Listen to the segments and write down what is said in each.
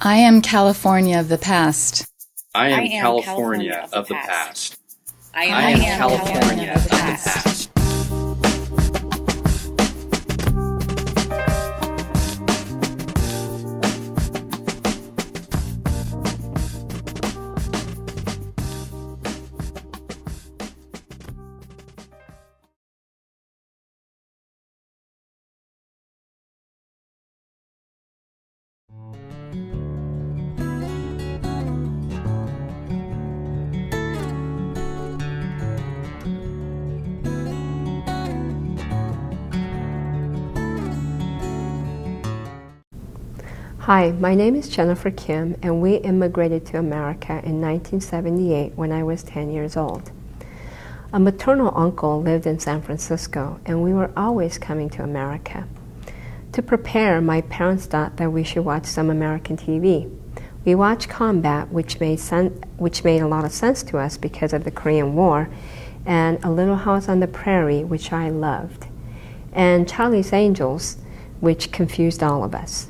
I am California of the past. I am California of the past. I am California of the past. Hi, my name is Jennifer Kim, and we immigrated to America in 1978 when I was 10 years old. A maternal uncle lived in San Francisco, and we were always coming to America. To prepare, my parents thought that we should watch some American TV. We watched Combat, which made a lot of sense to us because of the Korean War, and A Little House on the Prairie, which I loved, and Charlie's Angels, which confused all of us.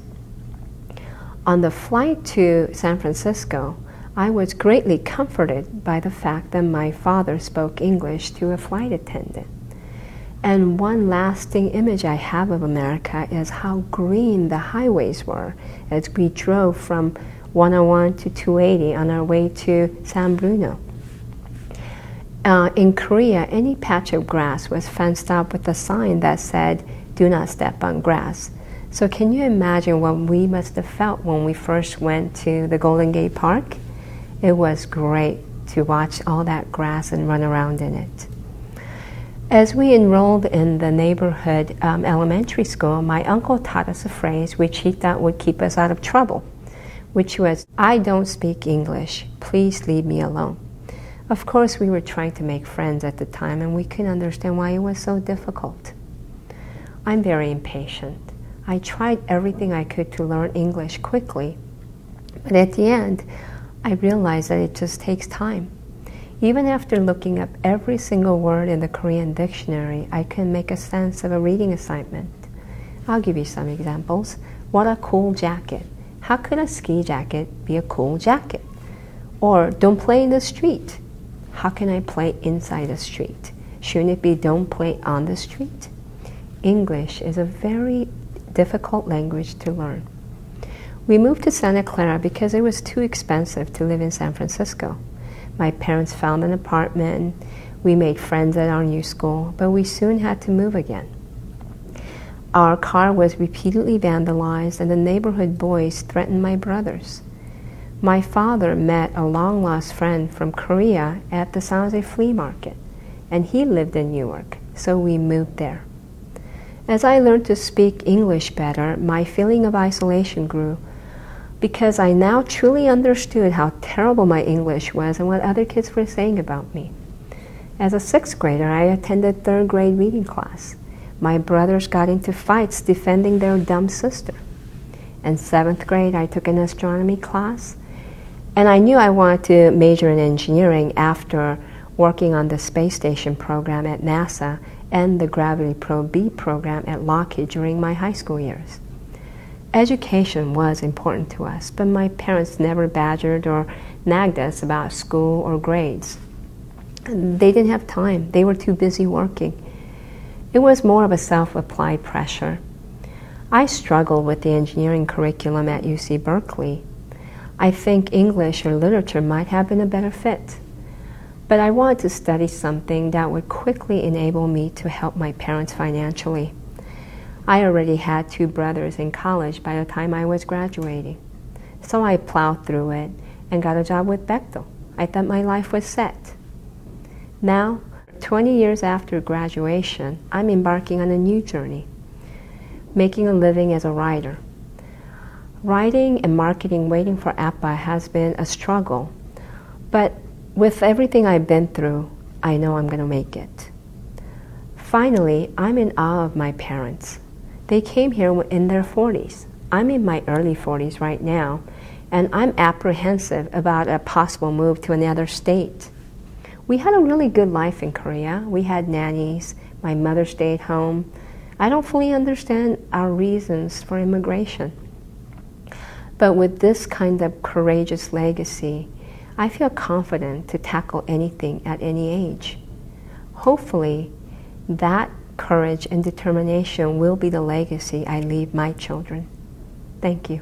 On the flight to San Francisco, I was greatly comforted by the fact that my father spoke English to a flight attendant. And one lasting image I have of America is how green the highways were as we drove from 101 to 280 on our way to San Bruno. In Korea, any patch of grass was fenced up with a sign that said, "Do not step on grass." So can you imagine what we must have felt when we first went to the Golden Gate Park? It was great to watch all that grass and run around in it. As we enrolled in the neighborhood elementary school, my uncle taught us a phrase which he thought would keep us out of trouble, which was, "I don't speak English, please leave me alone." Of course, we were trying to make friends at the time, and we couldn't understand why it was so difficult. I'm very impatient. I tried everything I could to learn English quickly, but at the end, I realized that it just takes time. Even after looking up every single word in the Korean dictionary, I couldn't make a sense of a reading assignment. I'll give you some examples. What a cool jacket. How could a ski jacket be a cool jacket? Or, don't play in the street. How can I play inside the street? Shouldn't it be don't play on the street? English is a very difficult language to learn. We moved to Santa Clara because it was too expensive to live in San Francisco. My parents found an apartment, we made friends at our new school, but we soon had to move again. Our car was repeatedly vandalized, and the neighborhood boys threatened my brothers. My father met a long-lost friend from Korea at the San Jose flea market, and he lived in Newark, so we moved there. As I learned to speak English better, my feeling of isolation grew because I now truly understood how terrible my English was and what other kids were saying about me. As a sixth grader, I attended third grade reading class. My brothers got into fights defending their dumb sister. In seventh grade, I took an astronomy class, and I knew I wanted to major in engineering after working on the space station program at NASA and the Gravity Probe B program at Lockheed during my high school years. Education was important to us, but my parents never badgered or nagged us about school or grades. They didn't have time. They were too busy working. It was more of a self-applied pressure. I struggled with the engineering curriculum at UC Berkeley. I think English or literature might have been a better fit. But I wanted to study something that would quickly enable me to help my parents financially. I already had two brothers in college by the time I was graduating. So I plowed through it and got a job with Bechtel. I thought my life was set. Now, 20 years after graduation, I'm embarking on a new journey, making a living as a writer. Writing and marketing waiting for APA has been a struggle, but with everything I've been through, I know I'm going to make it. Finally, I'm in awe of my parents. They came here in their 40s. I'm in my early 40s right now, and I'm apprehensive about a possible move to another state. We had a really good life in Korea. We had nannies. My mother stayed home. I don't fully understand our reasons for immigration. But with this kind of courageous legacy, I feel confident to tackle anything at any age. Hopefully, that courage and determination will be the legacy I leave my children. Thank you.